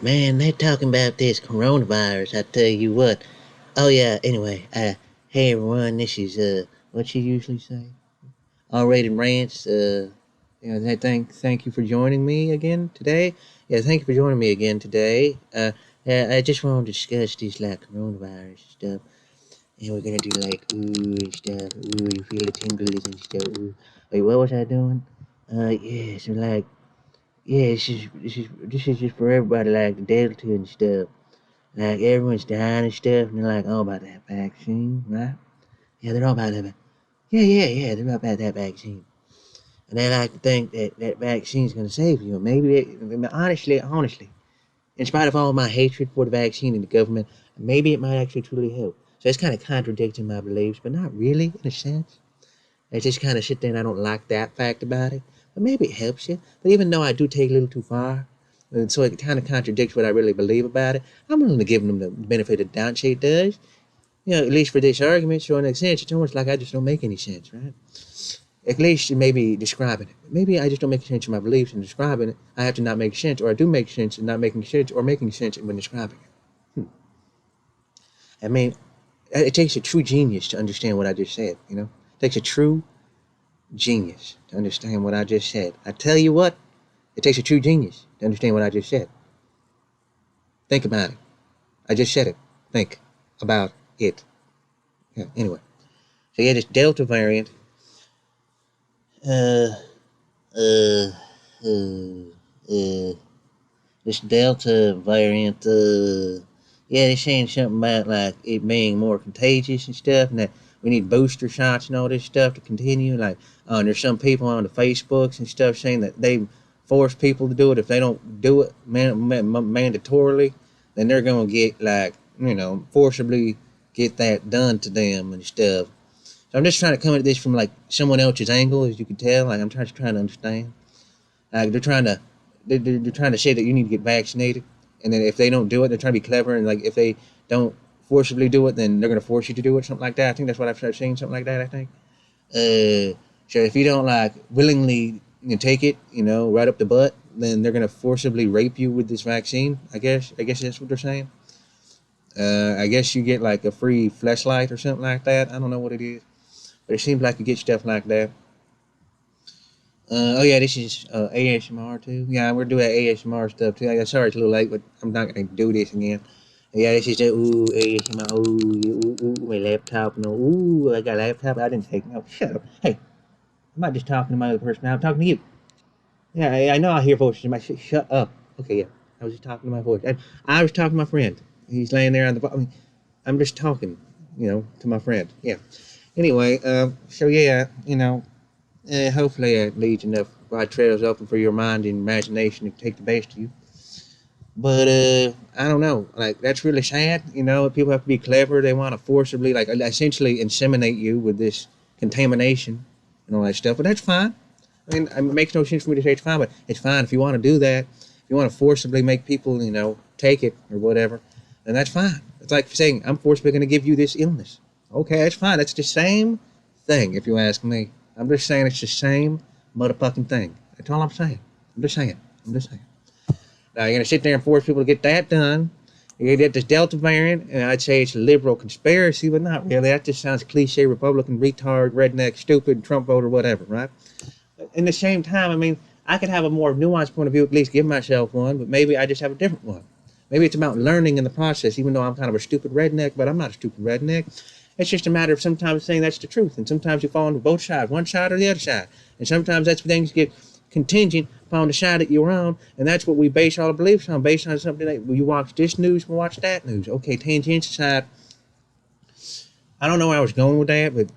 Man, they're talking about this coronavirus. I tell you what. Oh yeah. Anyway, hey everyone. This is what you usually say. R-rated rants. Thank you for joining me again today. Yeah, thank you for joining me again today. I just want to discuss this like coronavirus stuff, and we're gonna do like ooh and stuff. Ooh, you feel the tingles and stuff. Ooh. Wait, what was I doing? Yeah. So like, yeah, this is just for everybody like the Delta and stuff. Like everyone's dying and stuff, and they're like, "Oh, about that vaccine, right?" Yeah, they're all about that. Yeah. They're all about that vaccine, and they like to think that that vaccine's gonna save you. Maybe, honestly, in spite of all my hatred for the vaccine and the government, maybe it might actually truly help. So it's kind of contradicting my beliefs, but not really in a sense. I just kind of sit there and I don't like that fact about it. But maybe it helps you. But even though I do take a little too far, and so it kind of contradicts what I really believe about it, I'm willing to give them the benefit of the doubt. Say it does. At least for this argument, showing an sense, it's almost like I just don't make any sense, right? At least you may be describing it. Maybe I just don't make sense in my beliefs in describing it. I have to not make sense, or I do make sense in not making sense, or making sense when describing it. I mean, it takes a true genius to understand what I just said, It takes a true genius to understand what I just said. I tell you what, it takes a true genius to understand what I just said. Think about it. I just said it. Think about it. Yeah, anyway. So yeah, this Delta variant, uh, uh, uh, uh, this Delta variant, yeah, they're saying something about like it being more contagious and stuff, and that we need booster shots and all this stuff to continue. Like, there's some people on the Facebooks and stuff saying that they force people to do it. If they don't do it mandatorily, then they're gonna get like forcibly get that done to them and stuff. So I'm just trying to come at this from like someone else's angle, as you can tell. Like I'm trying to understand. Like they're trying to say that you need to get vaccinated, and then if they don't do it, they're trying to be clever, and like if they don't forcibly do it, then they're gonna force you to do it, something like that. I think that's what I've started seeing, something like that. I think. So if you don't like willingly take it, right up the butt, then they're gonna forcibly rape you with this vaccine. I guess that's what they're saying. I guess you get like a free fleshlight or something like that. I don't know what it is, but it seems like you get stuff like that. Oh yeah, this is ASMR too. Yeah, we're doing ASMR stuff too. Sorry it's a little late, but I'm not gonna do this again. Yeah, this is the ooh ASMR. Ooh, my laptop. No, ooh, I got a laptop. I didn't take. No, shut up. Hey, I'm not just talking to my other person. I'm talking to you. Yeah, I know I hear voices in my. Shut up. Okay, yeah, I was just talking to my voice. I was talking to my friend. He's laying there on the. I'm just talking, to my friend. Yeah. Anyway, so yeah, hopefully it leaves enough wide trails open for your mind and imagination to take the best of you. But I don't know. Like that's really sad. People have to be clever. They want to forcibly, like, essentially inseminate you with this contamination and all that stuff. But that's fine. I mean, it makes no sense for me to say it's fine, but it's fine if you want to do that. If you want to forcibly make people, take it or whatever, then that's fine. It's like saying I'm forcibly going to give you this illness. Okay, that's fine. That's the same thing, if you ask me. I'm just saying it's the same motherfucking thing. That's all I'm saying. I'm just saying. Now you're gonna sit there and force people to get that done. You get this Delta variant, and I'd say it's a liberal conspiracy, but not really. That just sounds cliche, Republican, retard, redneck, stupid, Trump voter, whatever, right? In the same time, I mean, I could have a more nuanced point of view, at least give myself one, but maybe I just have a different one. Maybe it's about learning in the process, even though I'm kind of a stupid redneck, but I'm not a stupid redneck. It's just a matter of sometimes saying that's the truth, and sometimes you fall on both sides, one side or the other side. And sometimes that's when things get contingent upon the side that you're on, and that's what we base all our beliefs on, based on something that you watch this news, we watch that news. Okay, tangent side. I don't know where I was going with that, but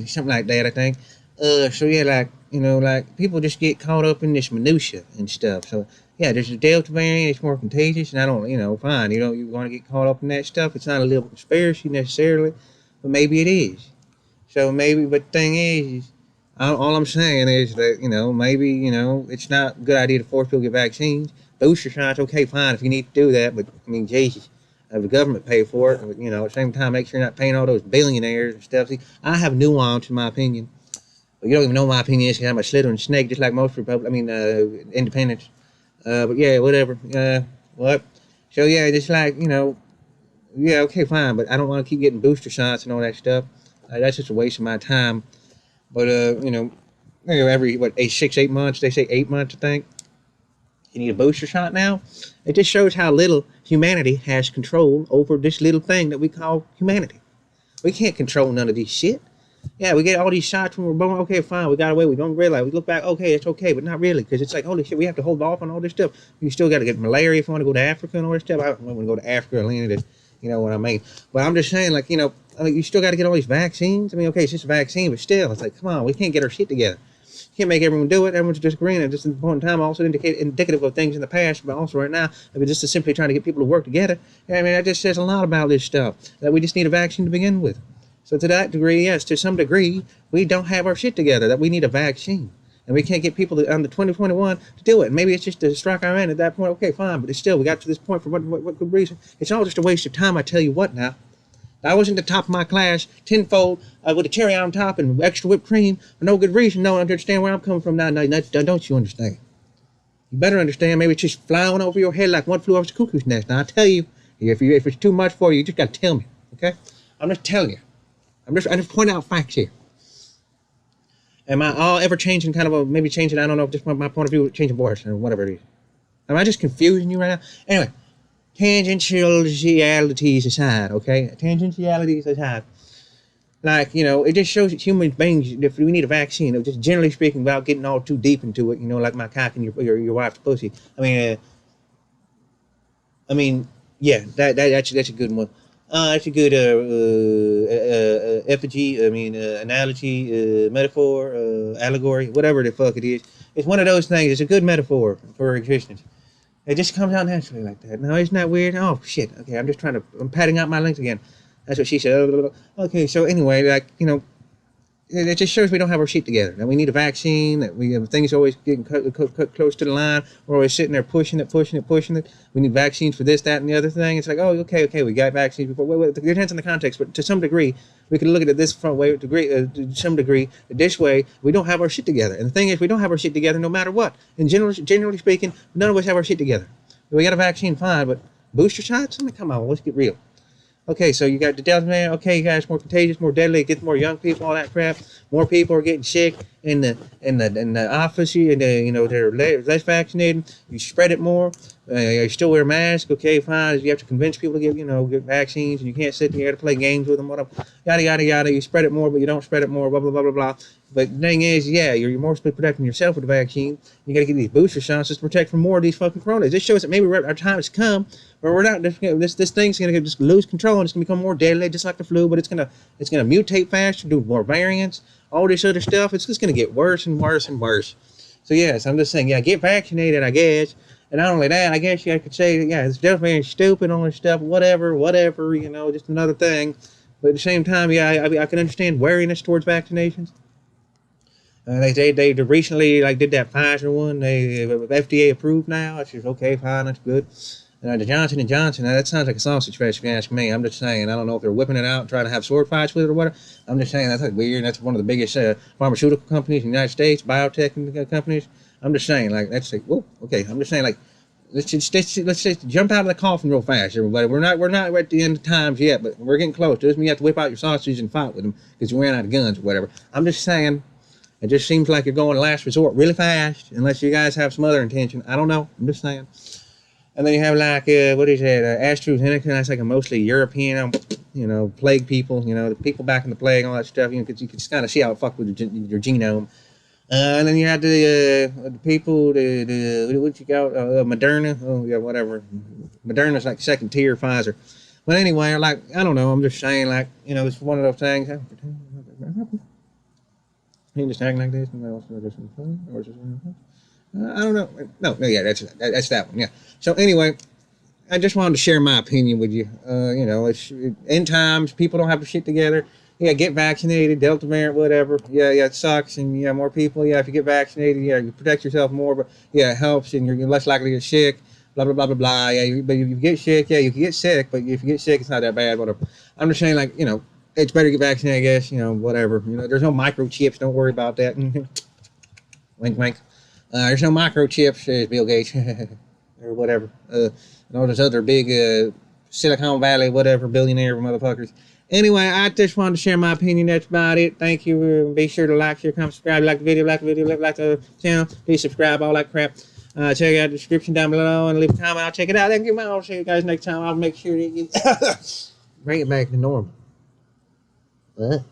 something like that, I think. So yeah, like people just get caught up in this minutia and stuff. So yeah, there's a Delta variant. It's more contagious, and I don't, fine. You want to get caught up in that stuff. It's not a liberal conspiracy necessarily, but maybe it is. So maybe, but the thing is all I'm saying is that maybe it's not a good idea to force people to get vaccines. Booster shots, okay, fine if you need to do that, but I mean, Jesus, have the government pay for it. But, at the same time, make sure you're not paying all those billionaires and stuff. See, I have nuance in my opinion. But you don't even know my opinion is because I'm a slithering snake, just like most Independents. But yeah, whatever. What? So yeah, just like, yeah, okay, fine, but I don't want to keep getting booster shots and all that stuff. That's just a waste of my time. But every what 8 months, they say 8 months, I think. You need a booster shot now. It just shows how little humanity has control over this little thing that we call humanity. We can't control none of this shit. Yeah, we get all these shots when we're born. Okay, fine, we got away. We don't realize. We look back. Okay, it's okay, but not really, because it's like, holy shit, we have to hold off on all this stuff. You still got to get malaria if you want to go to Africa and all this stuff. I don't want to go to Africa or land. You know what I mean? But I'm just saying, like, you still got to get all these vaccines. I mean, okay, it's just a vaccine, but still, it's like, come on, we can't get our shit together. You can't make everyone do it. Everyone's disagreeing. And just at the point in time, also indicative of things in the past, but also right now, I mean, just to simply trying to get people to work together. I mean, that just says a lot about this stuff, that we just need a vaccine to begin with. So to that degree, yes, to some degree, we don't have our shit together, that we need a vaccine. And we can't get people under 2021 to do it. And maybe it's just to strike our end at that point. Okay, fine, but it's still, we got to this point for what good reason? It's all just a waste of time, I tell you what now. I was in the top of my class, tenfold, with a cherry on top and extra whipped cream for no good reason. No, understand where I'm coming from now. No, don't you understand? You better understand. Maybe it's just flying over your head like one flew over the cuckoo's nest. Now, I tell you, if it's too much for you, you just got to tell me, okay? I'm just telling you. I'm just pointing out facts here. Am I all ever changing maybe changing, I don't know, just my point of view, changing voice or whatever it is. Am I just confusing you right now? Anyway. Tangentialities aside, okay? Tangentialities aside. Like, it just shows that human beings, if we need a vaccine, just generally speaking, without getting all too deep into it, like my cock and your wife's pussy. I mean, yeah, that's a good one. That's a good effigy, analogy, metaphor, allegory, whatever the fuck it is. It's one of those things. It's a good metaphor for existence. It just comes out naturally like that. Now, isn't that weird? Oh, shit. Okay, I'm padding out my links again. That's what she said. Okay, so anyway, like, it just shows we don't have our shit together. That we need a vaccine, that things are always getting cut close to the line. We're always sitting there pushing it. We need vaccines for this, that, and the other thing. It's like, oh, okay, we got vaccines before. Wait, it depends on the context, but to some degree, we can look at it this front way, to some degree, this way, we don't have our shit together. And the thing is, we don't have our shit together no matter what. And generally speaking, none of us have our shit together. We got a vaccine, fine, but booster shots? I mean, come on, let's get real. Okay, so you got the Delta man. Okay, you guys, more contagious, more deadly. It gets more young people, all that crap. More people are getting sick in the office. They're less vaccinated. You spread it more. You still wear a mask. Okay, fine. You have to convince people to get vaccines, and you can't sit there to play games with them. Whatever. Yada yada yada. You spread it more, but you don't spread it more. Blah blah blah blah blah. But the thing is, yeah, you're more protecting yourself with the vaccine. You got to get these booster shots just to protect from more of these fucking coronas. This shows that maybe our time has come where we're not. This thing's gonna just lose control, and it's gonna become more deadly, just like the flu. But it's gonna mutate faster, do more variants, all this other stuff. It's just gonna get worse and worse and worse. So yes, I'm just saying, yeah, get vaccinated, I guess. And not only that, I guess I could say, yeah, it's definitely stupid on this stuff, whatever, just another thing. But at the same time, yeah, I can understand wariness towards vaccinations. They recently did that Pfizer one. They FDA approved now. It's just okay, fine, that's good. The Johnson & Johnson, now that sounds like a sausage fest if you ask me. I'm just saying, I don't know if they're whipping it out and trying to have sword fights with it or whatever. I'm just saying, that's weird. That's one of the biggest pharmaceutical companies in the United States, biotech companies. I'm just saying, that's like, whoa, okay. I'm just saying, let's just jump out of the coffin real fast, everybody. We're not at the end of times yet, but we're getting close. Doesn't mean you have to whip out your sausages and fight with them because you ran out of guns or whatever. I'm just saying, it just seems like you're going to last resort really fast, unless you guys have some other intention. I don't know. I'm just saying. And then you have what is it? AstraZeneca. That's like a mostly European, plague people. The people back in the plague, all that stuff. Because you can just kind of see how it fucked with your genome. And then you had the people, what you got? Moderna. Oh yeah, whatever. Moderna's like second tier Pfizer. But anyway, I don't know. I'm just saying, it's one of those things. He just acting like this, and I don't know. No, yeah, that's that one. Yeah. So anyway, I just wanted to share my opinion with you. It's end times. People don't have their shit together. Yeah, get vaccinated. Delta variant, whatever. Yeah, it sucks, and yeah, more people. Yeah, if you get vaccinated, yeah, you protect yourself more, but yeah, it helps, and you're less likely to get sick. Blah blah blah blah blah. Yeah, but if you get sick, yeah, you can get sick, but if you get sick, it's not that bad. Whatever. I'm just saying, it's better to get vaccinated, I guess, whatever. There's no microchips. Don't worry about that. Wink, wink. There's no microchips, says Bill Gates. There's or whatever. And all those other big Silicon Valley whatever billionaire motherfuckers. Anyway, I just wanted to share my opinion. That's about it. Thank you. Be sure to like, share, comment, subscribe. Like the video, like the channel. Please subscribe, all that crap. Check out the description down below and leave a comment. I'll check it out. Thank you. I'll see you guys next time. I'll make sure to get bring it back to normal. What?